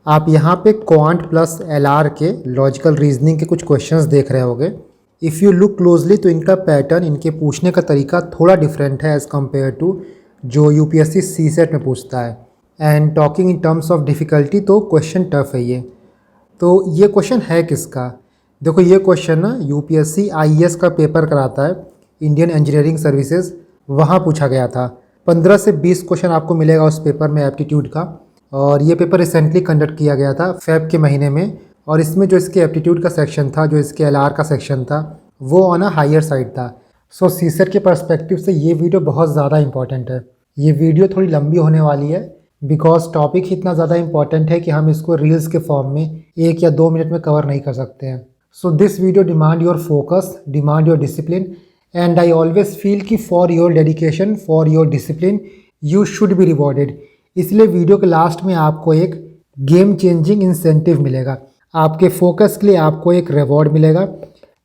आप यहाँ पे क्वांट प्लस एलआर के लॉजिकल रीजनिंग के कुछ क्वेश्चंस देख रहे होगे। इफ़ यू लुक क्लोजली तो इनका पैटर्न, इनके पूछने का तरीका थोड़ा डिफरेंट है एज़ कम्पेयर टू जो यूपीएससी सीसेट में पूछता है। And talking in terms of difficulty, तो क्वेश्चन टफ है ये। तो ये क्वेश्चन है किसका? देखो, ये क्वेश्चन ना यूपीएससी आईएएस का पेपर कराता है, इंडियन इंजीनियरिंग सर्विसेज, वहाँ पूछा गया था। 15 से 20 क्वेश्चन आपको मिलेगा उस पेपर में एप्टीट्यूड का। और ये पेपर रिसेंटली कंडक्ट किया गया था फेब के महीने में। और इसमें जो इसके एप्टीट्यूड का सेक्शन था, जो इसके एलआर का सेक्शन था, वो ऑन अ हायर साइड था। सो सीसेट के पर्सपेक्टिव से ये वीडियो बहुत ज़्यादा इंपॉर्टेंट है। ये वीडियो थोड़ी लंबी होने वाली है बिकॉज टॉपिक इतना ज़्यादा इंपॉर्टेंट है कि हम इसको रील्स के फॉर्म में 1 या 2 मिनट में कवर नहीं कर सकते हैं। So this video demand your focus, demand your discipline, and I always feel कि for your dedication, for your discipline you should be rewarded. इसलिए वीडियो के लास्ट में आपको एक गेम चेंजिंग इंसेंटिव मिलेगा, आपके फोकस के लिए आपको एक रिवॉर्ड मिलेगा।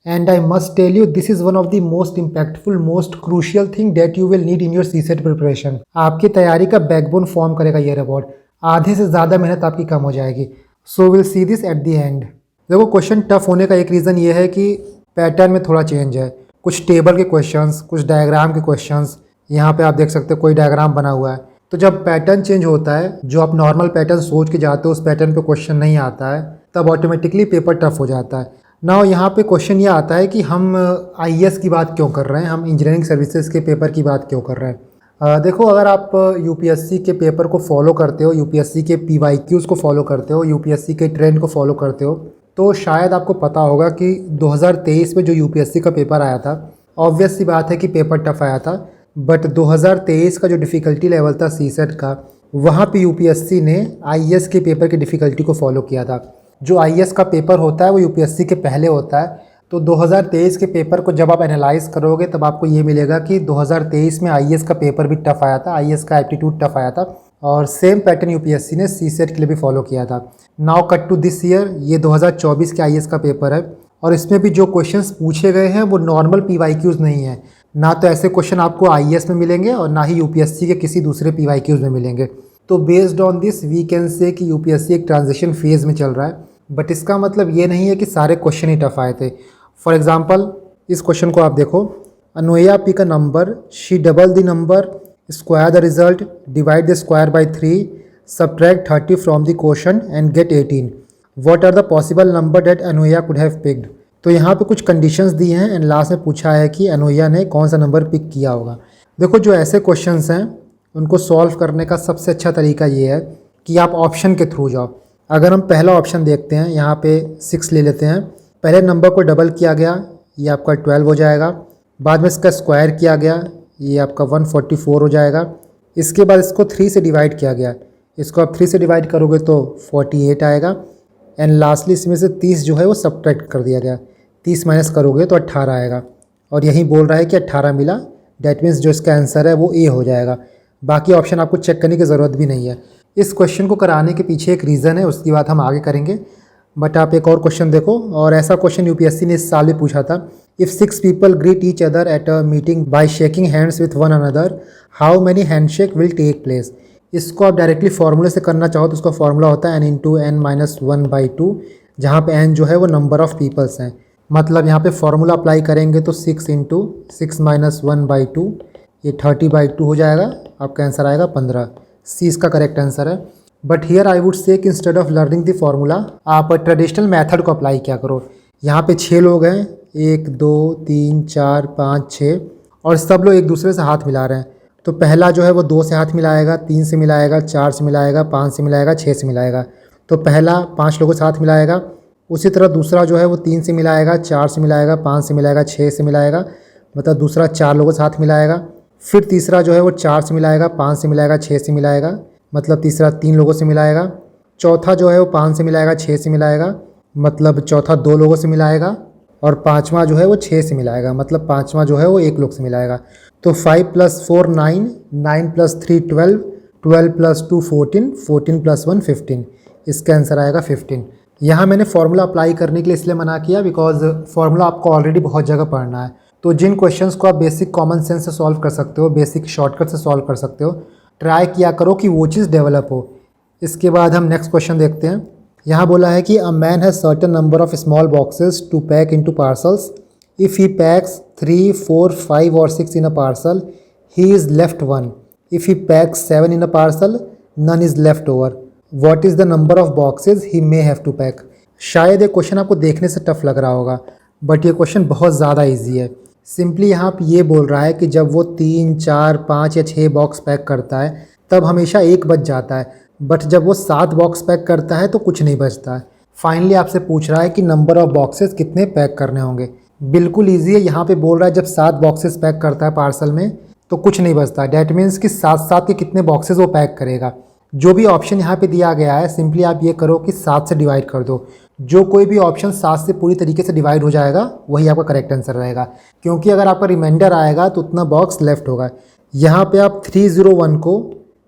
And I must tell you, this is one of the most impactful, most crucial thing that you will need in your CSAT preparation. आपकी तैयारी का बैकबोन फॉर्म करेगा ये रिवॉर्ड। आधे से ज़्यादा मेहनत आपकी कम हो जाएगी। So will see this at the end. देखो, क्वेश्चन टफ होने का एक रीज़न ये है कि पैटर्न में थोड़ा चेंज है। कुछ टेबल के क्वेश्चंस, कुछ डायग्राम के क्वेश्चंस, यहाँ पे आप देख सकते हो कोई डायग्राम बना हुआ है। तो जब पैटर्न चेंज होता है, जो आप नॉर्मल पैटर्न सोच के जाते हो उस पैटर्न पे क्वेश्चन नहीं आता है, तब ऑटोमेटिकली पेपर टफ हो जाता है। नाउ यहाँ पे क्वेश्चन ये आता है कि हम आईएएस की बात क्यों कर रहे हैं, हम इंजीनियरिंग सर्विसेज के पेपर की बात क्यों कर रहे हैं। देखो, अगर आप यूपीएससी के पेपर को फॉलो करते हो, यूपीएससी के पीवाईक्यूज़ को फॉलो करते हो, यूपीएससी के ट्रेंड को फॉलो करते हो, तो शायद आपको पता होगा कि 2023 में जो यूपीएससी का पेपर आया था, ऑब्वियस सी बात है कि पेपर टफ आया था। बट 2023 का जो डिफ़िकल्टी लेवल था सीसेट का, वहाँ पे यूपीएससी ने आईएएस के पेपर की डिफ़िकल्टी को फॉलो किया था। जो आईएएस का पेपर होता है वो यूपीएससी के पहले होता है। तो 2023 के पेपर को जब आप एनालाइज करोगे तब आपको ये मिलेगा कि 2023 में आईएएस का पेपर भी टफ आया था, आईएएस का एप्टीट्यूड टफ आया था, और सेम पैटर्न यूपीएससी ने सीसेट के लिए भी फॉलो किया था। Now cut to this year, ये 2024 के आईएएस का पेपर है, और इसमें भी जो क्वेश्चंस पूछे गए हैं वो नॉर्मल पीवाईक्यूज़ नहीं है। ना तो ऐसे क्वेश्चन आपको आईएएस में मिलेंगे और ना ही यूपीएससी के किसी दूसरे पीवाईक्यूज़ में मिलेंगे। तो based on this we can say कि यूपीएससी एक ट्रांजिशन फेज़ में चल रहा है। बट इसका मतलब ये नहीं है कि सारे क्वेश्चन ही टफ आए थे। फॉर एग्जांपल, इस क्वेश्चन को आप देखो, Anuya pick a number, she double the number, square the result, divide the square by 3, subtract 30 from the quotient and get 18। What are the possible number that Anuya could have picked. तो यहाँ पे कुछ conditions दी हैं and last में पूछा है कि अनुया ने कौन सा नंबर पिक किया होगा। देखो, जो ऐसे क्वेश्चंस हैं उनको सॉल्व करने का सबसे अच्छा तरीका ये है कि आप ऑप्शन के थ्रू जाओ। अगर हम पहला ऑप्शन देखते हैं, यहाँ पे 6 ले लेते हैं। पहले नंबर को डबल किया गया, ये आपका 12 हो जाएगा। बाद में इसका स्क्वायर किया गया, ये आपका 144 हो जाएगा। इसके बाद इसको 3 से डिवाइड किया गया, इसको आप 3 से डिवाइड करोगे तो 48 आएगा। एंड लास्टली इसमें से 30 जो है वो सब्ट्रैक्ट कर दिया गया, 30 माइनस करोगे तो 18 आएगा। और यही बोल रहा है कि 18 मिला, डैट मीन्स जो इसका आंसर है वो ए हो जाएगा। बाकी ऑप्शन आपको चेक करने की ज़रूरत भी नहीं है। इस क्वेश्चन को कराने के पीछे एक रीज़न है, उसकी बात हम आगे करेंगे। बट आप एक और क्वेश्चन देखो, और ऐसा क्वेश्चन यूपीएससी ने इस साल भी पूछा था। If 6 people greet each other at a meeting by shaking hands with one another, how many handshake will take place. इसको आप डायरेक्टली फार्मूले से करना चाहो तो उसका फार्मूला होता है n/n-1/2, जहाँ पे n जो है वो नंबर ऑफ़ पीपल्स हैं। मतलब यहाँ पे फार्मूला अप्लाई करेंगे तो 6 × 6-1/2, ये 30/2 हो जाएगा। आपका आंसर आएगा 15। सी इसका करेक्ट आंसर है। But here I would say कि instead of learning the formula, आप ट्रेडिशनल मेथड को अप्लाई क्या करो। यहाँ पे 6 लोग हैं, 1 2 3 4 5 6, और सब लोग एक दूसरे से हाथ मिला रहे हैं। तो पहला जो है वो 2 से हाथ मिलाएगा, 3 से मिलाएगा, 4 से मिलाएगा, 5 से मिलाएगा, 6 से मिलाएगा। तो पहला 5 लोगों से हाथ मिलाएगा। उसी तरह दूसरा जो है वो 3 से मिलाएगा, 4 से मिलाएगा, 5 से मिलाएगा, 6 से मिलाएगा, मतलब दूसरा 4 लोगों से हाथ मिलाएगा। फिर तीसरा जो है वो 4 से मिलाएगा, 5 से मिलाएगा, 6 से मिलाएगा, मतलब तीसरा 3 लोगों से मिलाएगा। चौथा जो है वो 5 से मिलाएगा, 6 से मिलाएगा, मतलब चौथा 2 लोगों से मिलाएगा। और पाँचवा जो है वो 6 से मिलाएगा, मतलब पाँचवा जो है वो 1 लोग से मिलाएगा। तो 5 + 4 9, 9 + 3 12, 12 + 2 14, 14 + 1 15। इसका आंसर आएगा 15। यहाँ मैंने फार्मूला अप्लाई करने के लिए इसलिए मना किया बिकॉज फार्मूला आपको ऑलरेडी बहुत जगह पढ़ना है। तो जिन क्वेश्चंस को आप बेसिक कॉमन सेंस से सॉल्व कर सकते हो, बेसिक शॉर्टकट से सॉल्व कर सकते हो, ट्राई किया करो कि वो चीज़ डेवलप हो। इसके बाद हम नेक्स्ट क्वेश्चन देखते हैं। यहाँ बोला है कि a man has certain number of small boxes to pack into parcels. If he packs 3, 4, 5 और 6 in a parcel, he is left one. If he packs 7 in a parcel, none is left over. What is the number of boxes he may have to pack. शायद ये question आपको देखने से tough लग रहा होगा, but ये question बहुत ज़्यादा ईजी है। सिंपली यहाँ पे ये बोल रहा है कि जब वो 3, 4, 5 या 6 बॉक्स पैक करता है तब हमेशा एक बच जाता है, बट जब वो 7 बॉक्स पैक करता है तो कुछ नहीं बचता है। फाइनली आपसे पूछ रहा है कि नंबर ऑफ बॉक्सेस कितने पैक करने होंगे। बिल्कुल ईजी है। यहाँ पे बोल रहा है जब 7 बॉक्सेस पैक करता है पार्सल में तो कुछ नहीं बचता। डैट मीन्स कि 7 के कितने बॉक्सेस वो पैक करेगा। जो भी ऑप्शन यहाँ पे दिया गया है सिंपली आप ये करो कि 7 से डिवाइड कर दो। जो कोई भी ऑप्शन 7 से पूरी तरीके से डिवाइड हो जाएगा वही आपका करेक्ट आंसर रहेगा, क्योंकि अगर आपका रिमाइंडर आएगा तो उतना बॉक्स लेफ्ट होगा। यहाँ पे आप 301 को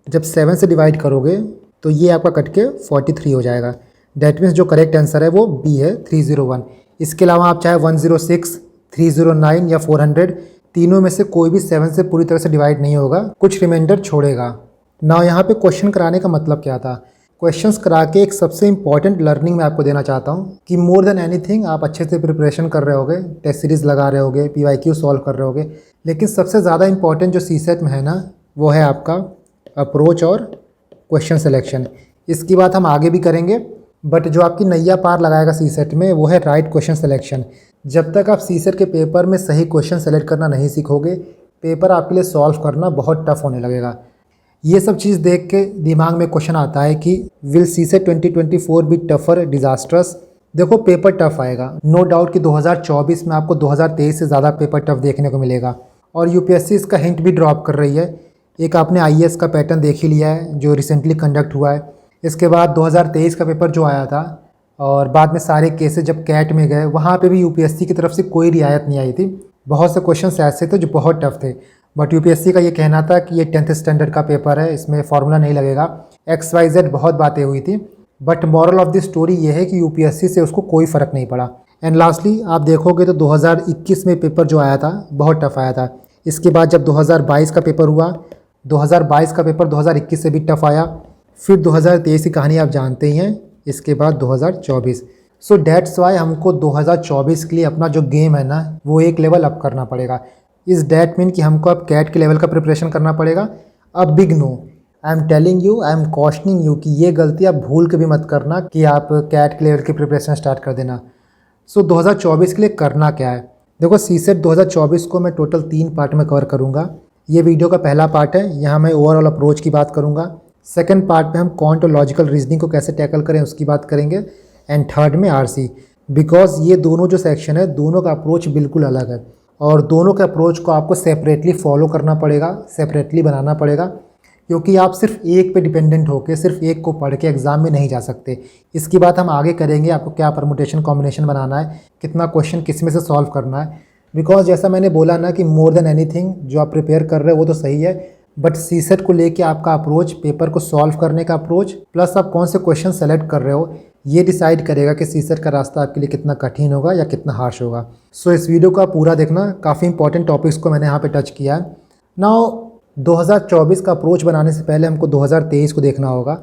जब 7 से डिवाइड करोगे तो ये आपका कट के 43 हो जाएगा। डैट मीन्स जो करेक्ट आंसर है वो बी है, 301। इसके अलावा आप चाहे 106, 309 या 400 तीनों में से कोई भी 7 से पूरी तरह से डिवाइड नहीं होगा, कुछ रिमाइंडर छोड़ेगा ना। यहाँ पे क्वेश्चन कराने का मतलब क्या था? क्वेश्चंस करा के एक सबसे इंपॉर्टेंट लर्निंग मैं आपको देना चाहता हूँ कि मोर देन एनीथिंग आप अच्छे से प्रिपरेशन कर रहे होगे, टेस्ट सीरीज़ लगा रहे होगे, PYQ सॉल्व कर रहे होगे, लेकिन सबसे ज़्यादा इंपॉर्टेंट जो CSET में है ना वो है आपका अप्रोच और क्वेश्चन सिलेक्शन। इसकी बात हम आगे भी करेंगे, बट जो आपकी नैया पार लगाएगा CSET में वो है राइट क्वेश्चन सिलेक्शन। जब तक आप CSET के पेपर में सही क्वेश्चन सेलेक्ट करना नहीं सीखोगे, पेपर आपके लिए सॉल्व करना बहुत टफ होने लगेगा। ये सब चीज़ देख के दिमाग में क्वेश्चन आता है कि will CSET 2024 B tougher disastrous. देखो पेपर टफ आएगा, नो डाउट कि 2024 में आपको 2023 से ज़्यादा पेपर टफ देखने को मिलेगा, और UPSC इसका हिंट भी ड्रॉप कर रही है। एक आपने IAS का पैटर्न देख ही लिया है जो रिसेंटली कंडक्ट हुआ है। इसके बाद 2023 का पेपर जो आया था और बाद में सारे केसेस जब कैट में गए वहाँ पे भी UPSC की तरफ से कोई रियायत नहीं आई थी। बहुत से क्वेश्चन ऐसे थे जो बहुत टफ थे, बट UPSC का ये कहना था कि ये 10th स्टैंडर्ड का पेपर है, इसमें फार्मूला नहीं लगेगा, XYZ बहुत बातें हुई थी। But moral of the story ये है कि UPSC से उसको कोई फ़र्क नहीं पड़ा। एंड लास्टली आप देखोगे तो 2021 में पेपर जो आया था बहुत टफ आया था। इसके बाद जब 2022 का पेपर हुआ, 2022 का पेपर 2021 से भी टफ आया। फिर 2023 की कहानी आप जानते ही हैं। इसके बाद 2024। सो डैट्स वाई हमको 2024 के लिए अपना जो गेम है ना वो एक लेवल अप करना पड़ेगा। इस डैट मीन कि हमको अब कैट के लेवल का प्रिपरेशन करना पड़ेगा। अब big no, I am telling you, I am cautioning you कि ये गलती आप भूल के भी मत करना कि आप कैट के लेवल की प्रिपरेशन स्टार्ट कर देना। सो 2024 के लिए करना क्या है? देखो CSET 2024 को मैं टोटल 3 पार्ट में कवर करूँगा। ये वीडियो का पहला पार्ट है, यहाँ मैं ओवरऑल अप्रोच की बात करूँगा। सेकंड पार्ट में हम क्वांट और लॉजिकल रीजनिंग को कैसे टैकल करें उसकी बात करेंगे। एंड थर्ड में RC, बिकॉज ये दोनों जो सेक्शन है दोनों का अप्रोच बिल्कुल अलग है और दोनों के अप्रोच को आपको सेपरेटली फॉलो करना पड़ेगा, सेपरेटली बनाना पड़ेगा, क्योंकि आप सिर्फ एक पे डिपेंडेंट होकर सिर्फ एक को पढ़ के एग्ज़ाम में नहीं जा सकते। इसकी बात हम आगे करेंगे, आपको क्या परमुटेशन कॉम्बिनेशन बनाना है, कितना क्वेश्चन किस में से सॉल्व करना है। बिकॉज जैसा मैंने बोला ना कि मोर देन एनीथिंग जो आप प्रिपेयर कर रहे हो वो तो सही है, बट CSET को लेके आपका अप्रोच, पेपर को सॉल्व करने का अप्रोच, प्लस आप कौन से क्वेश्चन सेलेक्ट कर रहे हो, ये डिसाइड करेगा कि CSET का रास्ता आपके लिए कितना कठिन होगा या कितना हार्श होगा। सो इस वीडियो का पूरा देखना, काफ़ी इंपॉर्टेंट टॉपिक्स को मैंने यहाँ पे टच किया है। नाउ 2024 का अप्रोच बनाने से पहले हमको 2023 को देखना होगा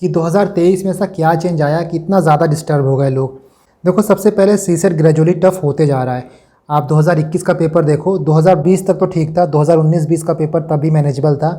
कि 2023 में ऐसा क्या चेंज आया कि इतना ज़्यादा डिस्टर्ब हो गए लोग। देखो सबसे पहले CSET ग्रेजुअली टफ होते जा रहा है। आप 2021 का पेपर देखो, 2020 तक तो ठीक था, 2019-20 का पेपर तभी मैनेजेबल था,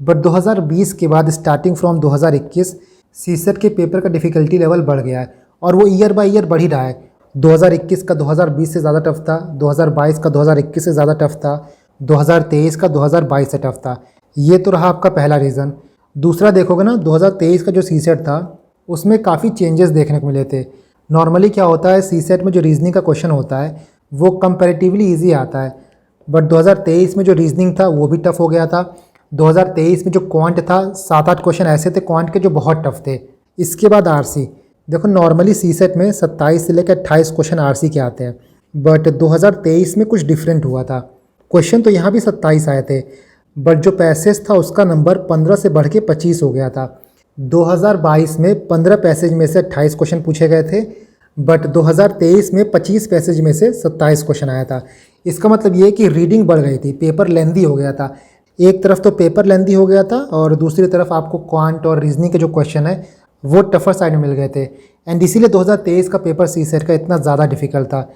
बट 2020 के बाद स्टार्टिंग फ्रॉम 2021 CSET के पेपर का डिफ़िकल्टी लेवल बढ़ गया है और वो ईयर बाय ईयर बढ़ ही रहा है। 2021 का 2020 से ज़्यादा टफ था, 2022 का 2021 से ज़्यादा टफ था, 2023 का 2022 से टफ था। ये तो रहा आपका पहला रीज़न। दूसरा देखोगे ना, 2023 का जो CSET था उसमें काफ़ी चेंजेस देखने को मिले थे। नॉर्मली क्या होता है, CSET में जो रीजनिंग का क्वेश्चन होता है वो कंपैरेटिवली ईजी आता है, बट 2023 में जो रीजनिंग था वो भी टफ हो गया था। 2023 में जो क्वांट था, 7-8 क्वेश्चन ऐसे थे क्वांट के जो बहुत टफ थे। इसके बाद RC, देखो नॉर्मली CSET में 27 से लेकर 28 क्वेश्चन RC के आते हैं, बट 2023 में कुछ डिफरेंट हुआ था। क्वेश्चन तो यहाँ भी 27 आए थे, बट जो पैसेज था उसका नंबर 15 से बढ़ के 25 हो गया था। 2022 में 15 पैसेज में से 28 क्वेश्चन पूछे गए थे, बट 2023 में 25 पैसेज में से 27 क्वेश्चन आया था। इसका मतलब ये कि रीडिंग बढ़ गई थी, पेपर लेंदी हो गया था। एक तरफ तो पेपर लेंदी हो गया था और दूसरी तरफ आपको क्वांट और रीजनिंग के जो क्वेश्चन है वो टफर साइड में मिल गए थे, एंड इसीलिए 2023 का पेपर सीसेट का इतना ज़्यादा डिफिकल्ट था।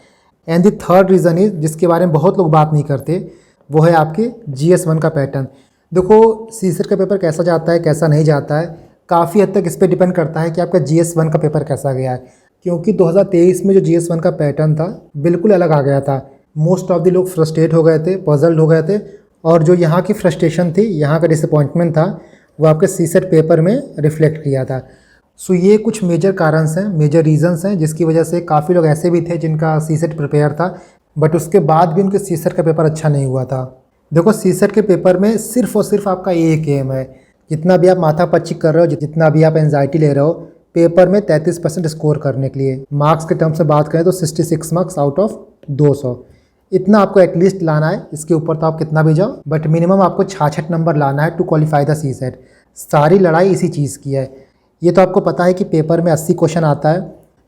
And the third reason is, जिसके बारे में बहुत लोग बात नहीं करते, वो है आपके GS1 का पैटर्न। देखो सीसेट का पेपर कैसा जाता है कैसा नहीं जाता है, काफ़ी हद तक इस पर डिपेंड करता है कि आपका GS1 का पेपर कैसा गया है, क्योंकि 2023 में जो GS1 का पैटर्न था बिल्कुल अलग आ गया था। मोस्ट ऑफ द लोग फ्रस्ट्रेट हो गए थे, पजल्ड हो गए थे, और जो यहाँ की फ्रस्ट्रेशन थी, यहाँ का डिसअपॉइंटमेंट था, वो आपके सीसेट पेपर में रिफ्लेक्ट किया था। सो ये कुछ मेजर कारण हैं, मेजर रीजंस हैं, जिसकी वजह से काफ़ी लोग ऐसे भी थे जिनका सीसेट प्रिपेयर था बट उसके बाद भी उनके सीसेट का पेपर अच्छा नहीं हुआ था। देखो सीसेट के पेपर में सिर्फ और सिर्फ आपका एक एम है, जितना भी आप माथापच्ची कर रहे हो, जितना भी आप एंजाइटी ले रहे हो, पेपर में 33% स्कोर करने के लिए। मार्क्स के टर्म से बात करें तो 66 मार्क्स आउट ऑफ 200, इतना आपको एटलीस्ट लाना है। इसके ऊपर तो आप कितना भी जाओ, बट मिनिमम आपको 66 नंबर लाना है टू क्वालिफाई द सीसेट। सारी लड़ाई इसी चीज़ की है। ये तो आपको पता है कि पेपर में 80 क्वेश्चन आता है,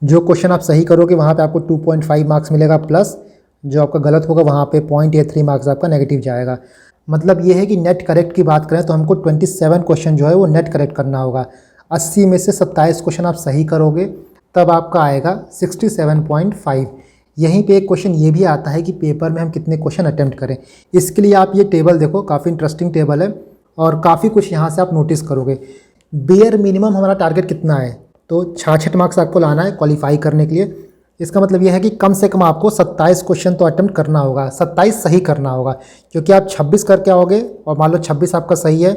जो क्वेश्चन आप सही करोगे वहाँ पे आपको 2.5 मार्क्स मिलेगा, प्लस जो आपका गलत होगा वहाँ पे 0.83 मार्क्स आपका नेगेटिव जाएगा। मतलब ये है कि नेट करेक्ट की बात करें तो हमको 27 क्वेश्चन जो है वो नेट करेक्ट करना होगा। 80 में से 27 क्वेश्चन आप सही करोगे तब आपका आएगा 67.5। यहीं पे एक क्वेश्चन ये भी आता है कि पेपर में हम कितने क्वेश्चन अटेम्प्ट करें। इसके लिए आप ये टेबल देखो, काफ़ी इंटरेस्टिंग टेबल है और काफ़ी कुछ यहाँ से आप नोटिस करोगे। बेयर मिनिमम हमारा टारगेट कितना है, तो 66 मार्क्स आपको लाना है क्वालिफाई करने के लिए। इसका मतलब यह है कि कम से कम आपको 27 क्वेश्चन तो अटेम्प्ट करना होगा, 27 सही करना होगा, क्योंकि आप 26 करके आओगे और मान लो 26 आपका सही है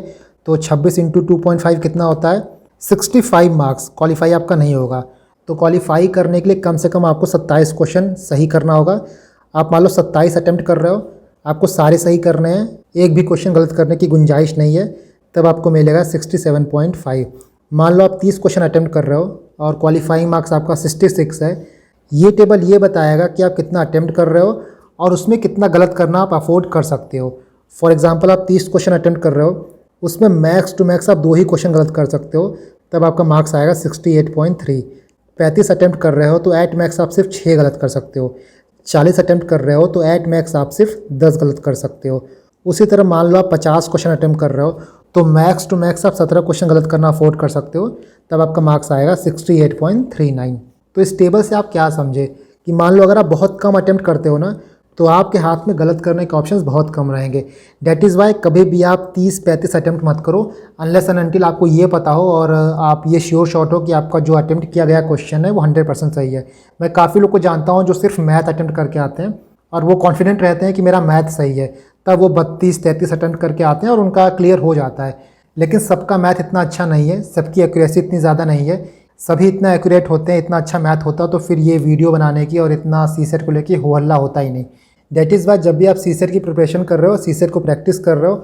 तो 26 इंटू 2.5 कितना होता है, 65 मार्क्स। क्वालिफाई आपका नहीं होगा, तो क्वालिफाई करने के लिए कम से कम आपको 27 क्वेश्चन सही करना होगा। आप मान लो 27 अटेम्प्ट कर रहे हो, आपको सारे सही करने हैं, एक भी क्वेश्चन गलत करने की गुंजाइश नहीं है, तब आपको मिलेगा 67.5। मान लो आप 30 क्वेश्चन अटेम्प्ट कर रहे हो और क्वालिफाइंग मार्क्स आपका 66 है। ये टेबल ये बताएगा कि आप कितना अटेम्प्ट कर रहे हो और उसमें कितना गलत करना आप अफोर्ड कर सकते हो। फॉर एग्जांपल आप 30 क्वेश्चन अटेम्प्ट कर रहे हो, उसमें मैक्स टू मैक्स आप 2 ही क्वेश्चन गलत कर सकते हो, तब आपका मार्क्स आएगा 68.3। 35 अटेम्प्ट कर रहे हो तो एट मैक्स आप सिर्फ 6 गलत कर सकते हो। 40 अटेम्प्ट कर रहे हो तो एट मैक्स आप सिर्फ 10 गलत कर सकते हो। उसी तरह मान लो आप 50 क्वेश्चन अटेम्प्ट कर रहे हो तो मैक्स टू मैक्स आप 17 क्वेश्चन गलत करना अफोर्ड कर सकते हो, तब आपका मार्क्स आएगा 68.39। तो इस टेबल से आप क्या समझे कि मान लो अगर आप बहुत कम अटेम्प्ट करते हो ना, तो आपके हाथ में गलत करने के ऑप्शंस बहुत कम रहेंगे। डैट इज़ वाई कभी भी आप 30-35 अटेम्प्ट मत करो अनलेस एंड अनटिल आपको ये पता हो और आप ये श्योर शॉट हो कि आपका जो अटेम्प्ट किया गया क्वेश्चन है वो 100% सही है। मैं काफ़ी लोग को जानता हूँ जो सिर्फ मैथ अटेम्प्ट करके आते हैं और वो कॉन्फिडेंट रहते हैं कि मेरा मैथ सही है, तब वो 32-33 अटेम्प्ट करके आते हैं और उनका क्लियर हो जाता है। लेकिन सबका मैथ इतना अच्छा नहीं है, सबकी एक्यूरेसी इतनी ज़्यादा नहीं है, सभी इतना एक्यूरेट होते हैं, इतना अच्छा मैथ होता तो फिर ये वीडियो बनाने की और इतना सीसेट को लेके हो हल्ला होता ही नहीं। दैट इज़ वाई जब भी आप सीसेट की प्रिपरेशन कर रहे हो, सीसेट को प्रैक्टिस कर रहे हो,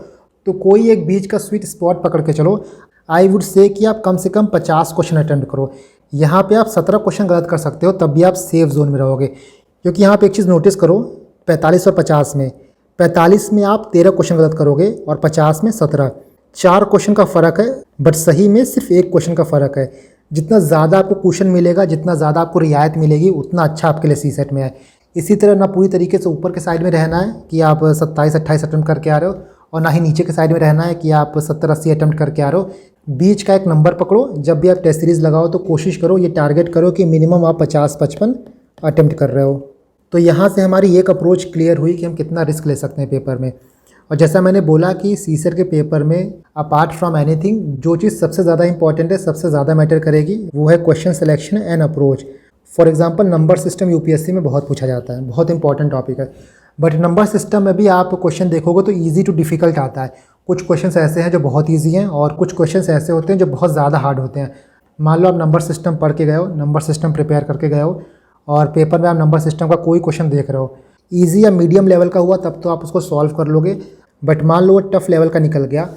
तो कोई एक बीच का स्वीट स्पॉट पकड़ के चलो। आई वुड से कि आप कम से कम 50 क्वेश्चन अटेम्प्ट करो। यहाँ पे आप 17 क्वेश्चन गलत कर सकते हो, तब भी आप सेफ जोन में रहोगे। क्योंकि यहाँ पे एक चीज़ नोटिस करो, 45 और 50 में, 45 में आप 13 क्वेश्चन गलत करोगे और 50 में 17, 4 क्वेश्चन का फ़र्क है, बट सही में सिर्फ 1 क्वेश्चन का फ़र्क है। जितना ज़्यादा आपको क्वेश्चन मिलेगा, जितना ज़्यादा आपको रियायत मिलेगी, उतना अच्छा आपके लिए सीसेट में है। इसी तरह ना पूरी तरीके से ऊपर के साइड में रहना है कि आप 27-28 अटेम्प्ट करके आ रहे हो, और ना ही नीचे के साइड में रहना है कि आप 70-80 अटेम्प्ट करके आ रहे हो। बीच का एक नंबर पकड़ो। जब भी आप टेस्ट सीरीज़ लगाओ तो कोशिश करो, ये टारगेट करो कि मिनिमम आप 50-55 अटेम्प्ट कर रहे हो। तो यहाँ से हमारी एक अप्रोच क्लियर हुई कि हम कितना रिस्क ले सकते हैं पेपर में। और जैसा मैंने बोला कि सीसेट के पेपर में अपार्ट फ्रॉम एनीथिंग जो चीज़ सबसे ज़्यादा इंपॉर्टेंट है, सबसे ज़्यादा मैटर करेगी, वो है question selection and approach. For example number system UPSC में बहुत पूछा जाता है, बहुत इंपॉर्टेंट टॉपिक है। बट नंबर सिस्टम में भी आप क्वेश्चन देखोगे तो ईजी टू डिफ़िकल्ट आता है। कुछ क्वेश्चन ऐसे हैं जो बहुत ईजी हैं और कुछ क्वेश्चन ऐसे होते हैं जो बहुत ज़्यादा हार्ड होते हैं। मान लो आप नंबर सिस्टम पढ़ के गए हो, नंबर सिस्टम प्रिपेयर करके गए हो और पेपर में आप नंबर सिस्टम का कोई क्वेश्चन देख रहे हो, ईजी या मीडियम लेवल का हुआ तब तो आप उसको सॉल्व कर लोगे। बट मान लो वो टफ लेवल का निकल गया,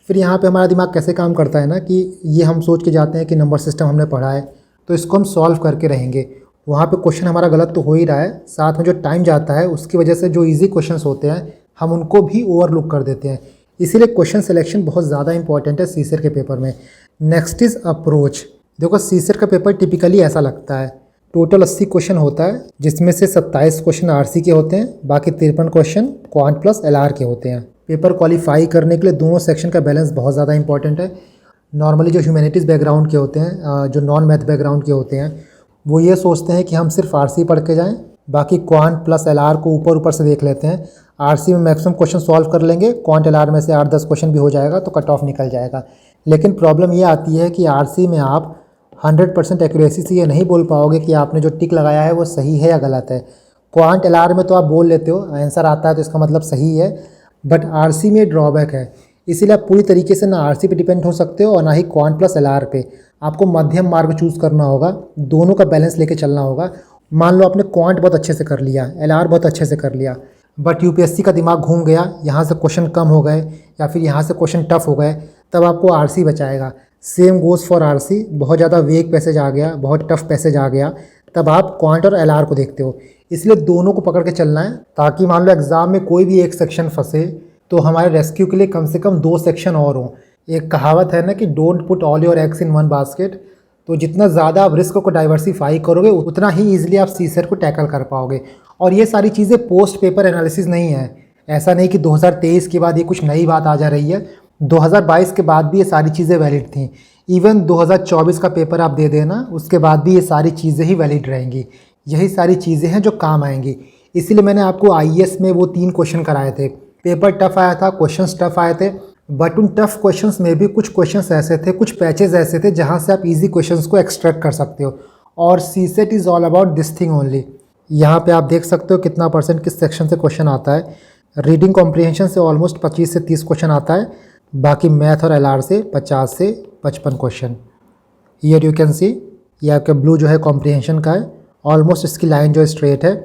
फिर यहाँ पे हमारा दिमाग कैसे काम करता है ना कि ये हम सोच के जाते हैं कि नंबर सिस्टम हमने पढ़ा है तो इसको हम सॉल्व करके रहेंगे। वहाँ पे क्वेश्चन हमारा गलत तो हो ही रहा है, साथ में जो टाइम जाता है उसकी वजह से जो इजी क्वेश्चंस होते हैं हम उनको भी ओवरलुक कर देते हैं। इसीलिए क्वेश्चन सिलेक्शन बहुत ज़्यादा इंपॉर्टेंट है सीसेट के पेपर में। Next is approach. देखो सीसेट का पेपर टिपिकली ऐसा लगता है, टोटल 80 क्वेश्चन होता है, जिसमें से 27 क्वेश्चन आरसी के होते हैं, बाकी 53 क्वेश्चन क्वांट प्लस एलआर के होते हैं। पेपर क्वालिफाई करने के लिए दोनों सेक्शन का बैलेंस बहुत ज़्यादा इंपॉर्टेंट है। नॉर्मली जो ह्यूमैनिटीज़ बैकग्राउंड के होते हैं, जो नॉन मैथ बैकग्राउंड के होते हैं, वो ये सोचते हैं कि हम सिर्फ आरसी पढ़ के जाएं, बाकी क्वांट प्लस एलआर को ऊपर ऊपर से देख लेते हैं। आरसी में मैक्सिमम क्वेश्चन सॉल्व कर लेंगे, क्वांट एलआर में से 8-10 क्वेश्चन भी हो जाएगा तो कट ऑफ निकल जाएगा। लेकिन प्रॉब्लम ये आती है कि आरसी में आप 100% एक्यूरेसी से ये नहीं बोल पाओगे कि आपने जो टिक लगाया है वो सही है या गलत है। क्वांट एलआर में तो आप बोल लेते हो, आंसर आता है तो इसका मतलब सही है, बट आरसी में ड्रॉबैक है। इसीलिए आप पूरी तरीके से ना आरसी पे डिपेंड हो सकते हो और ना ही क्वांट प्लस एलआर पे। आपको मध्यम मार्ग चूज़ करना होगा, दोनों का बैलेंस लेके चलना होगा। मान लो आपने क्वांट बहुत अच्छे से कर लिया, एलआर बहुत अच्छे से कर लिया, बट यूपीएससी का दिमाग घूम गया, यहाँ से क्वेश्चन कम हो गए या फिर यहाँ से क्वेश्चन टफ हो गए, तब आपको आरसी बचाएगा। सेम गोज़ फॉर आरसी, बहुत ज़्यादा वेग पैसेज आ गया, बहुत टफ पैसेज आ गया, तब आप क्वांट और एलआर को देखते हो। इसलिए दोनों को पकड़ के चलना है, ताकि मान लो एग्ज़ाम में कोई भी एक सेक्शन फंसे तो हमारे रेस्क्यू के लिए कम से कम 2 सेक्शन और हों। एक कहावत है ना कि don't put all your eggs in one basket. तो जितना ज़्यादा आप रिस्क को डाइवर्सिफाई करोगे उतना ही ईजिली आप सीसेट को टैकल कर पाओगे। और ये सारी चीज़ें पोस्ट पेपर एनालिसिस नहीं है। ऐसा नहीं कि 2023 के बाद ये कुछ नई बात आ जा रही है, 2022 के बाद भी ये सारी चीज़ें वैलिड थी। इवन 2024 का पेपर आप दे देना, उसके बाद भी ये सारी चीज़ें ही वैलिड रहेंगी। यही सारी चीज़ें हैं जो काम आएंगी। इसीलिए मैंने आपको आईएएस में वो 3 क्वेश्चन कराए थे। पेपर टफ आया था, क्वेश्चंस टफ आए थे, बट उन टफ क्वेश्चंस में भी कुछ क्वेश्चंस ऐसे थे, कुछ पैचेस ऐसे थे जहां से आप इजी क्वेश्चंस को एक्सट्रैक्ट कर सकते हो। और CSAT is all about this thing only. यहाँ पे आप देख सकते हो कितना % किस सेक्शन से क्वेश्चन आता है। रीडिंग कॉम्प्रिहेंशन से ऑलमोस्ट 25 से 30 क्वेश्चन आता है, बाकी मैथ और एलआर से 50 से 55 question. Here you can see, ये आपका ब्लू जो है कॉम्प्रिहेंशन का है, ऑलमोस्ट इसकी लाइन जो स्ट्रेट है,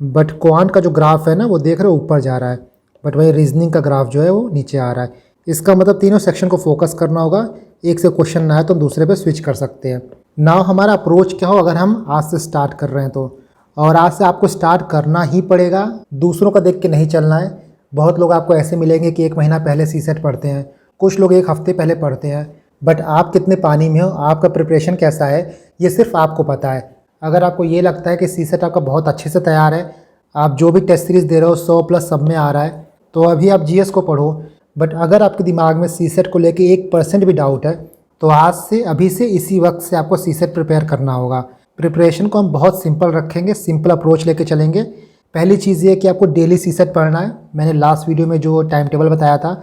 बट क्वांट का जो ग्राफ है ना वो देख रहे हो ऊपर जा रहा है, बट वही रीजनिंग का ग्राफ जो है वो नीचे आ रहा है। इसका मतलब तीनों सेक्शन को फोकस करना होगा। एक से क्वेश्चन ना आए तो दूसरे पे स्विच कर सकते हैं। नाउ हमारा अप्रोच क्या हो अगर हम आज से स्टार्ट कर रहे हैं तो, और आज से आपको स्टार्ट करना ही पड़ेगा, दूसरों का देख के नहीं चलना है। बहुत लोग आपको ऐसे मिलेंगे कि 1 महीना पहले सीसेट पढ़ते हैं, कुछ लोग 1 हफ्ते पहले पढ़ते हैं, बट आप कितने पानी में हो, आपका प्रिपरेशन कैसा है, ये सिर्फ आपको पता है। अगर आपको ये लगता है कि सीसेट आपका बहुत अच्छे से तैयार है, आप जो भी टेस्ट सीरीज़ दे रहे हो 100+ सब में आ रहा है, तो अभी आप जीएस को पढ़ो। बट अगर आपके दिमाग में सीसेट को लेके 1% भी डाउट है, तो आज से, अभी से, इसी वक्त से आपको सीसेट प्रिपेयर करना होगा। प्रिपरेशन को हम बहुत सिंपल रखेंगे, सिंपल अप्रोच लेके चलेंगे। पहली चीज़ ये कि आपको डेली सीसेट पढ़ना है। मैंने लास्ट वीडियो में जो टाइम टेबल बताया था,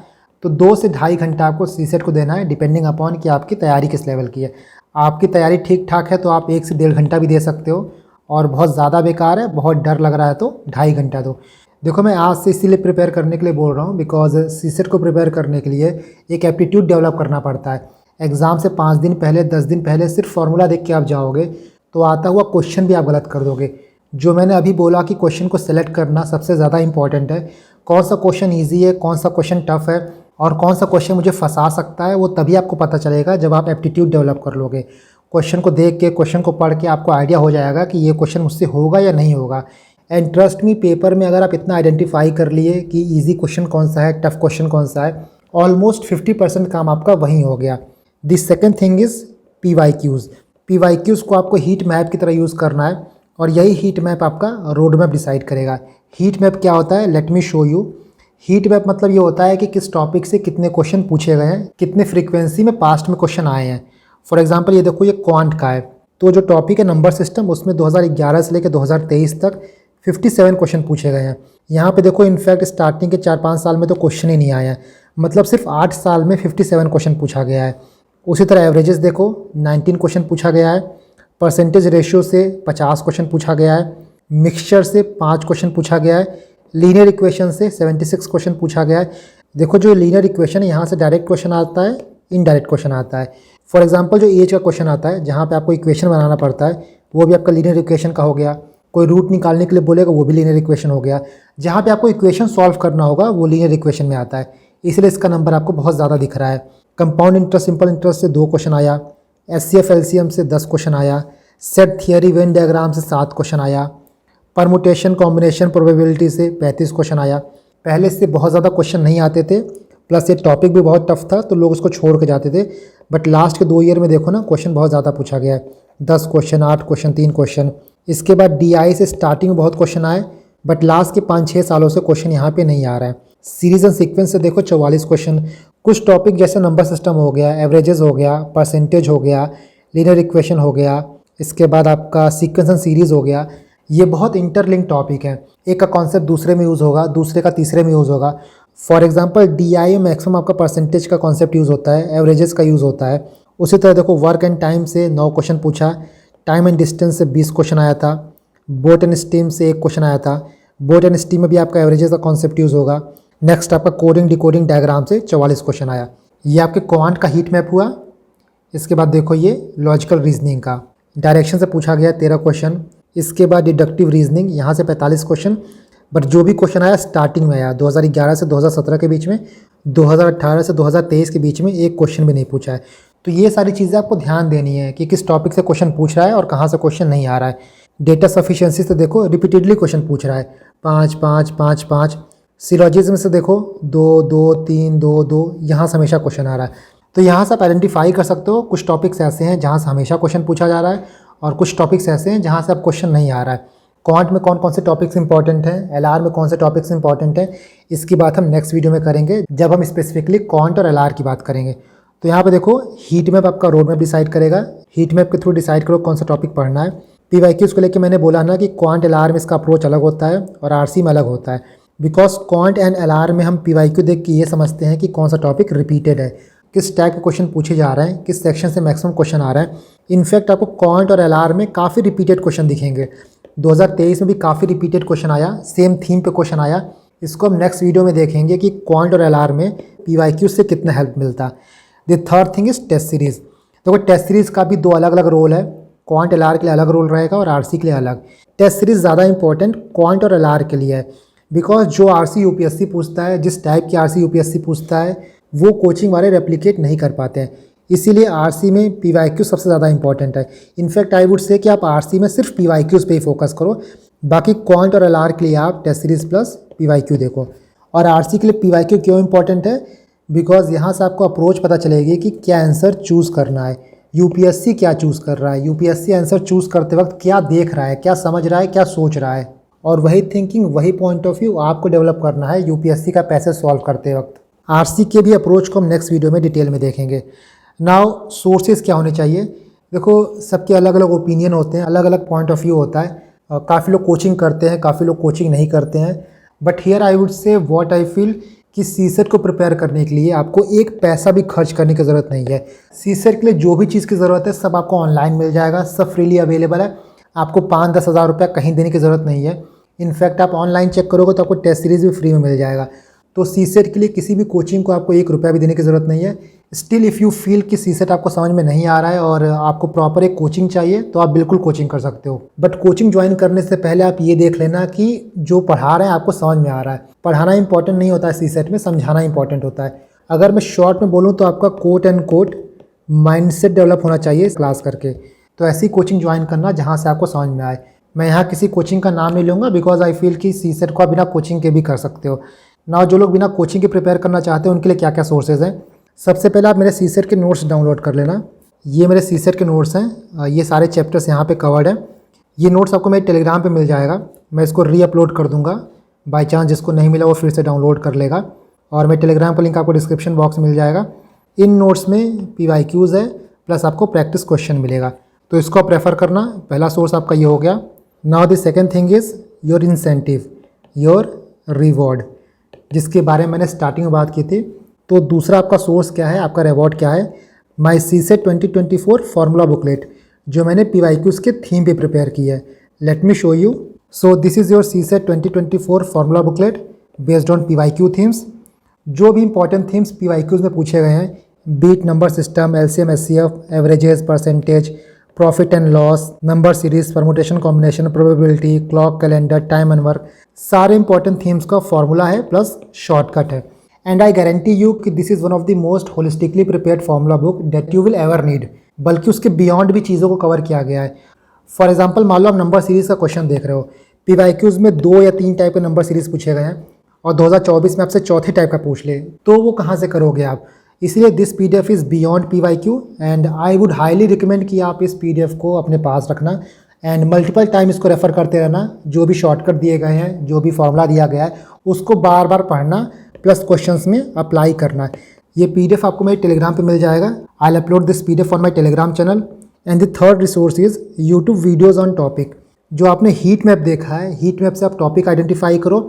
तो 2 से ढाई घंटा आपको सीसेट को देना है, डिपेंडिंग अपॉन कि आपकी तैयारी किस लेवल की है। आपकी तैयारी ठीक ठाक है तो आप 1 से 1.5 घंटा भी दे सकते हो, और बहुत ज़्यादा बेकार है, बहुत डर लग रहा है तो 2.5 घंटा दो। देखो मैं आज से इसीलिए प्रिपेयर करने के लिए बोल रहा हूँ, बिकॉज सीसेट को प्रिपेयर करने के लिए एक एप्टीट्यूड डेवलप करना पड़ता है। एग्ज़ाम से 5 दिन पहले, 10 दिन पहले सिर्फ फार्मूला देख के आप जाओगे तो आता हुआ क्वेश्चन भी आप गलत कर दोगे। जो मैंने अभी बोला कि क्वेश्चन को सेलेक्ट करना सबसे ज़्यादा इंपॉर्टेंट है। कौन सा क्वेश्चन ईजी है, कौन सा क्वेश्चन टफ है, और कौन सा क्वेश्चन मुझे फंसा सकता है, वो तभी आपको पता चलेगा जब आप एप्टीट्यूड डेवलप कर लोगे। क्वेश्चन को देख के, क्वेश्चन को पढ़ के आपको आइडिया हो जाएगा कि ये क्वेश्चन मुझसे होगा या नहीं होगा। एंड ट्रस्ट मी, पेपर में अगर आप इतना आइडेंटिफाई कर लिए कि इजी क्वेश्चन कौन सा है, टफ क्वेश्चन कौन सा है, ऑलमोस्ट 50% काम आपका वहीं हो गया। The second thing is PYQs। PYQs को आपको हीट मैप की तरह यूज़ करना है, और यही हीट मैप आपका रोड मैप डिसाइड करेगा। हीट मैप क्या होता है, let me show you. Heat map मतलब ये होता है कि किस टॉपिक से कितने क्वेश्चन पूछे गए हैं, कितने फ्रीक्वेंसी में पास्ट में क्वेश्चन आए हैं। फॉर एग्जांपल ये देखो, ये क्वांट का है, तो जो टॉपिक है नंबर सिस्टम, उसमें 2011 से लेकर 2023 तक 57 क्वेश्चन पूछे गए हैं। यहाँ पे देखो, इनफैक्ट स्टार्टिंग के 4-5 साल में तो क्वेश्चन ही नहीं आया है, मतलब सिर्फ 8 साल में 57 क्वेश्चन पूछा गया है। उसी तरह एवरेजेस देखो, 19 क्वेश्चन पूछा गया है। परसेंटेज रेशियो से 50 क्वेश्चन पूछा गया है। मिक्सचर से 5 क्वेश्चन पूछा गया है। लीनियर इक्वेशन से 76 क्वेश्चन पूछा गया है। देखो, जो लीनियर इक्वेशन है, यहाँ से डायरेक्ट क्वेश्चन आता है, इनडायरेक्ट क्वेश्चन आता है। फॉर एग्जांपल जो एज का क्वेश्चन आता है, जहाँ पे आपको इक्वेशन बनाना पड़ता है, वो भी आपका लीनियर इक्वेशन का हो गया। कोई रूट निकालने के लिए बोलेगा, वो भी लीनियर इक्वेशन हो गया। जहाँ पे आपको इक्वेशन सॉल्व करना होगा, वो लीनियर इक्वेशन में आता है, इसलिए इसका नंबर आपको बहुत ज़्यादा दिख रहा है। कंपाउंड इंटरेस्ट, सिंपल इंटरेस्ट से 2 क्वेश्चन आया। HCF LCM से 10 क्वेश्चन आया। सेट थियरी वेन डायग्राम से 7 क्वेश्चन आया। परमुटेशन कॉम्बिनेशन प्रोबेबिलिटी से 35 क्वेश्चन आया। पहले से बहुत ज़्यादा क्वेश्चन नहीं आते थे, प्लस ये टॉपिक भी बहुत टफ था, तो लोग उसको छोड़ के जाते थे। बट लास्ट के 2 ईयर में देखो ना, क्वेश्चन बहुत ज़्यादा पूछा गया है। 10 क्वेश्चन, 8 क्वेश्चन, 3 क्वेश्चन। इसके बाद DI से स्टार्टिंग में बहुत क्वेश्चन आए, बट लास्ट के 5-6 सालों से क्वेश्चन यहाँ पे नहीं आ रहा है। सीरीज एंड सीक्वेंस से देखो 44 क्वेश्चन। कुछ टॉपिक जैसे नंबर सिस्टम हो गया, एवरेजेस हो गया, परसेंटेज हो गया, लीनियर इक्वेशन हो गया, इसके बाद आपका सीक्वेंस एंड सीरीज हो गया, ये बहुत इंटरलिंक टॉपिक है। एक का कॉन्सेप्ट दूसरे में यूज़ होगा, दूसरे का तीसरे में यूज़ होगा। फॉर एग्जांपल DI मैक्सिमम आपका परसेंटेज का कॉन्सेप्ट यूज़ होता है, एवरेजेस का यूज़ होता है। उसी तरह देखो वर्क एंड टाइम से 9 क्वेश्चन पूछा, टाइम एंड डिस्टेंस से 20 क्वेश्चन आया था, बोट एंड स्टीम से 1 क्वेश्चन आया था। बोट एंड स्टीम में भी आपका एवरेजेस का कॉन्सेप्ट यूज़ होगा। नेक्स्ट आपका कोडिंग डिकोडिंग डायग्राम से 44 क्वेश्चन आया। ये आपके क्वांट का हीट मैप हुआ। इसके बाद देखो ये लॉजिकल रीजनिंग का डायरेक्शन से पूछा गया 13 क्वेश्चन। इसके बाद डिडक्टिव रीजनिंग यहाँ से 45 क्वेश्चन। बट जो भी क्वेश्चन आया स्टार्टिंग में आया, 2011 से 2017 के बीच में, 2018 से 2023 के बीच में एक क्वेश्चन भी नहीं पूछा है। तो ये सारी चीज़ें आपको ध्यान देनी है कि किस टॉपिक से क्वेश्चन पूछ रहा है और कहाँ से क्वेश्चन नहीं आ रहा है। डेटा सफिशिएंसी से देखो रिपीटेडली क्वेश्चन पूछ रहा है, 5 5 5 5। सिलॉजिज्म से देखो 2 2 3 2 2, यहाँ से हमेशा क्वेश्चन आ रहा है। तो यहाँ से आप आइडेंटिफाई कर सकते हो कुछ टॉपिक्स ऐसे हैं जहाँ से हमेशा क्वेश्चन पूछा जा रहा है और कुछ टॉपिक्स ऐसे हैं जहाँ से अब क्वेश्चन नहीं आ रहा है। क्वांट में कौन कौन से टॉपिक्स इंपॉर्टेंट हैं, LR में कौन से टॉपिक्स इंपॉर्टेंट हैं, इसकी बात हम नेक्स्ट वीडियो में करेंगे जब हम स्पेसिफिकली क्वांट और LR की बात करेंगे। तो यहाँ पे देखो हीट मैप आपका रोड मैप डिसाइड करेगा। हीट मैप के थ्रू डिसाइड करो कौन सा टॉपिक पढ़ना है। PYQs को लेकर मैंने बोला ना कि क्वांट LR में इसका अप्रोच अलग होता है और RC में अलग होता है। बिकॉज क्वांट एंड LR में हम PYQ देख के ये समझते हैं कि कौन सा टॉपिक रिपीटेड है, किस टाइप के क्वेश्चन पूछे जा रहे हैं, किस सेक्शन से मैक्सिमम क्वेश्चन आ रहा है। इनफैक्ट आपको क्वांट और LR में काफ़ी रिपीटेड क्वेश्चन दिखेंगे। 2023 में भी काफ़ी रिपीटेड क्वेश्चन आया, सेम थीम पे क्वेश्चन आया। इसको हम नेक्स्ट वीडियो में देखेंगे कि क्वांट और LR में PYQ से कितना हेल्प मिलता। The third thing is test series. देखो टेस्ट सीरीज़ का भी 2 अलग अलग रोल है। क्वांट LR के लिए अलग रोल रहेगा और RC के लिए अलग। टेस्ट सीरीज़ ज़्यादा इंपॉर्टेंट क्वांट और LR के लिए है। बिकॉज जो RC UPSC पूछता है, जिस टाइप की RC UPSC पूछता है, वो कोचिंग वाले रेप्लिकेट नहीं कर पाते हैं। इसीलिए RC में PYQ सबसे ज़्यादा इंपॉर्टेंट है। इनफैक्ट आई वुड से कि आप RC में सिर्फ PYQs पे ही फोकस करो, बाकी क्वांट और LR के लिए आप टेस्ट सीरीज़ प्लस PYQ देखो। और RC के लिए PYQ क्यों इंपॉर्टेंट है? बिकॉज यहाँ से आपको अप्रोच पता चलेगी कि क्या आंसर चूज़ करना है, UPSC क्या चूज़ कर रहा है, UPSC आंसर चूज़ करते वक्त क्या देख रहा है, क्या समझ रहा है, क्या सोच रहा है। और वही थिंकिंग, वही पॉइंट ऑफ व्यू आपको डेवलप करना है UPSC का पैसेज सॉल्व करते वक्त। RC के भी अप्रोच को हम नेक्स्ट वीडियो में डिटेल में देखेंगे। नाउ सोर्सेज क्या होने चाहिए? देखो सबके अलग अलग ओपिनियन होते हैं, अलग अलग पॉइंट ऑफ व्यू होता है। काफ़ी लोग कोचिंग करते हैं, काफ़ी लोग कोचिंग नहीं करते हैं। बट हियर आई वुड से व्हाट आई फील कि CSET को प्रिपेयर करने के लिए आपको एक पैसा भी खर्च करने की ज़रूरत नहीं है। CSET के लिए जो भी चीज़ की ज़रूरत है सब आपको ऑनलाइन मिल जाएगा, सब फ्रीली अवेलेबल है। आपको 5-10 हज़ार रुपया कहीं देने की ज़रूरत नहीं है। इनफैक्ट आप ऑनलाइन चेक करोगे तो आपको टेस्ट सीरीज़ भी फ्री में मिल जाएगा। तो CSET के लिए किसी भी कोचिंग को आपको 1 रुपया भी देने की ज़रूरत नहीं है। स्टिल इफ़ यू फील कि CSET आपको समझ में नहीं आ रहा है और आपको प्रॉपर एक कोचिंग चाहिए तो आप बिल्कुल कोचिंग कर सकते हो। बट कोचिंग ज्वाइन करने से पहले आप ये देख लेना कि जो पढ़ा रहे हैं आपको समझ में आ रहा है। पढ़ाना इंपॉर्टेंट नहीं होता है CSET में, समझाना इंपॉर्टेंट होता है। अगर मैं शॉर्ट में बोलूँ तो आपका quote and quote mindset develop होना चाहिए क्लास करके। तो ऐसी कोचिंग ज्वाइन करना जहाँ से आपको समझ में आए। मैं यहाँ किसी कोचिंग का नाम नहीं लूँगा बिकॉज आई फील कि CSET को आप बिना कोचिंग के भी कर सकते हो। ना जो लोग बिना कोचिंग के प्रिपेयर करना चाहते हैं उनके लिए क्या क्या सोर्सेज हैं। सबसे पहले आप मेरे CSET के नोट्स डाउनलोड कर लेना। ये मेरे CSET के नोट्स हैं, ये सारे चैप्टर्स यहाँ पे कवर्ड हैं। ये नोट्स आपको मेरे टेलीग्राम पे मिल जाएगा, मैं इसको रीअपलोड कर दूँगा। बाई चांस जिसको नहीं मिला वो फिर से डाउनलोड कर लेगा और मेरे टेलीग्राम का लिंक आपको डिस्क्रिप्शन बॉक्स में मिल जाएगा। इन नोट्स में PYQs है प्लस आपको प्रैक्टिस क्वेश्चन मिलेगा, तो इसको आप रेफ़र करना। पहला सोर्स आपका ये हो गया। Now the second thing is your incentive, your reward, जिसके बारे में मैंने स्टार्टिंग में बात की थी। तो दूसरा आपका सोर्स क्या है, आपका रिवॉर्ड क्या है? माई CSET 2024 फार्मूला बुकलेट, जो मैंने PYQs के थीम पे प्रिपेयर की है। Let me show you. So this is your CSET 2024 formula booklet based on PYQ themes. जो भी इंपॉर्टेंट थीम्स PYQs में पूछे गए हैं, बीट number system, LCM SCF, averages, percentage, profit and loss, number series, permutation combination, probability, clock calendar, time and work, सारे important themes का formula है प्लस शॉर्टकट है। एंड आई गारंटी यू कि this is one of the most holistically prepared formula book that you will ever need. बल्कि उसके beyond भी चीज़ों को कवर किया गया है। फॉर एग्जाम्पल मान लो आप नंबर सीरीज़ का क्वेश्चन देख रहे हो, PYQs में 2 या 3 टाइप के नंबर सीरीज़ पूछे गए हैं और 2024 में आपसे चौथे टाइप का पूछ ले, तो वो कहाँ से करोगे आप? इसलिए this PDF is beyond PYQ and I would highly recommend कि आप इस PDF को अपने पास रखना एंड मल्टीपल टाइम इसको रेफ़र करते रहना। जो भी शॉर्टकट दिए गए हैं, जो भी फॉर्मूला दिया गया है, उसको बार बार पढ़ना। प्लस क्वेश्चंस में अप्लाई करना है। ये PDF आपको मेरे टेलीग्राम पे मिल जाएगा। I will upload this PDF on my Telegram channel. And the third resource is YouTube videos on topic. जो आपने हीट मैप देखा है, हीट मैप से आप टॉपिक आइडेंटिफाई करो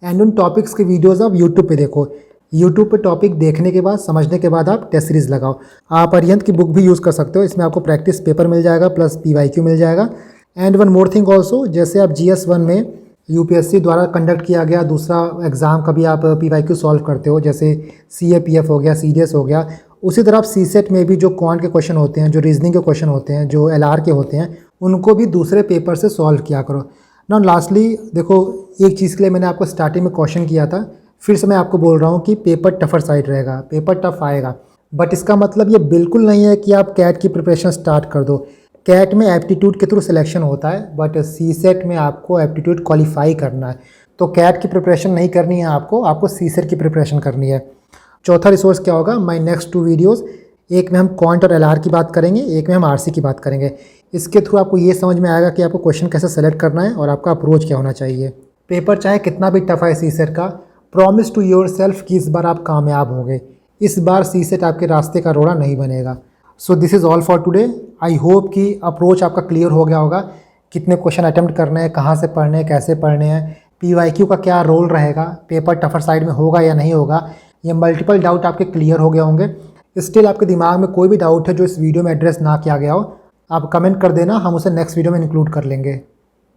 एंड उन टॉपिक्स के वीडियोज़ आप यूट्यूब पे देखो। यूट्यूब पे टॉपिक देखने के बाद, समझने के बाद आप टेस्ट सीरीज़ लगाओ। आप अरिहंत की बुक भी यूज़ कर सकते हो, इसमें आपको प्रैक्टिस पेपर मिल जाएगा प्लस PYQ मिल जाएगा। And one more thing also, जैसे आप GS1 में UPSC द्वारा कंडक्ट किया गया दूसरा एग्ज़ाम का भी आप PYQ सॉल्व करते हो, जैसे CAPF हो गया, CDS हो गया, उसी तरह आप CSET में भी जो क्वांट के क्वेश्चन होते हैं, जो रीजनिंग के क्वेश्चन होते हैं, जो LR के होते हैं, उनको भी दूसरे पेपर से सॉल्व किया करो। ना लास्टली देखो, एक चीज़ के लिए मैंने आपको स्टार्टिंग में क्वेश्चन किया था, फिर से मैं आपको बोल रहा हूँ कि पेपर टफर साइड रहेगा, पेपर टफ आएगा। बट इसका मतलब ये बिल्कुल नहीं है कि आप कैट की प्रिपरेशन स्टार्ट कर दो। कैट में एप्टीट्यूड के थ्रू सिलेक्शन होता है, बट CSET में आपको एप्टीट्यूड क्वालिफाई करना है। तो कैट की प्रिपरेशन नहीं करनी है आपको CSET की प्रिपरेशन करनी है। चौथा रिसोर्स क्या होगा, माई नेक्स्ट 2 वीडियोज़, एक में हम क्वांट और LR की बात करेंगे, एक में हम RC की बात करेंगे। इसके थ्रू आपको ये समझ में आएगा कि आपको क्वेश्चन कैसे सेलेक्ट करना है और आपका अप्रोच क्या होना चाहिए। पेपर चाहे कितना भी टफ है CSET का, प्रॉमिस टू योर सेल्फ कि इस बार आप कामयाब होंगे। इस बार CSET आपके रास्ते का रोड़ा नहीं बनेगा। सो this is all for today. I hope कि अप्रोच आपका क्लियर हो गया होगा, कितने क्वेश्चन अटेम्प्ट करने हैं, कहाँ से पढ़ने हैं, कैसे पढ़ने हैं, PYQ का क्या रोल रहेगा, पेपर टफर साइड में होगा या नहीं होगा, ये मल्टीपल डाउट आपके क्लियर हो गए होंगे। स्टिल आपके दिमाग में कोई भी डाउट है जो इस वीडियो में एड्रेस ना किया गया हो, आप कमेंट कर देना, हम उसे नेक्स्ट वीडियो में इंक्लूड कर लेंगे।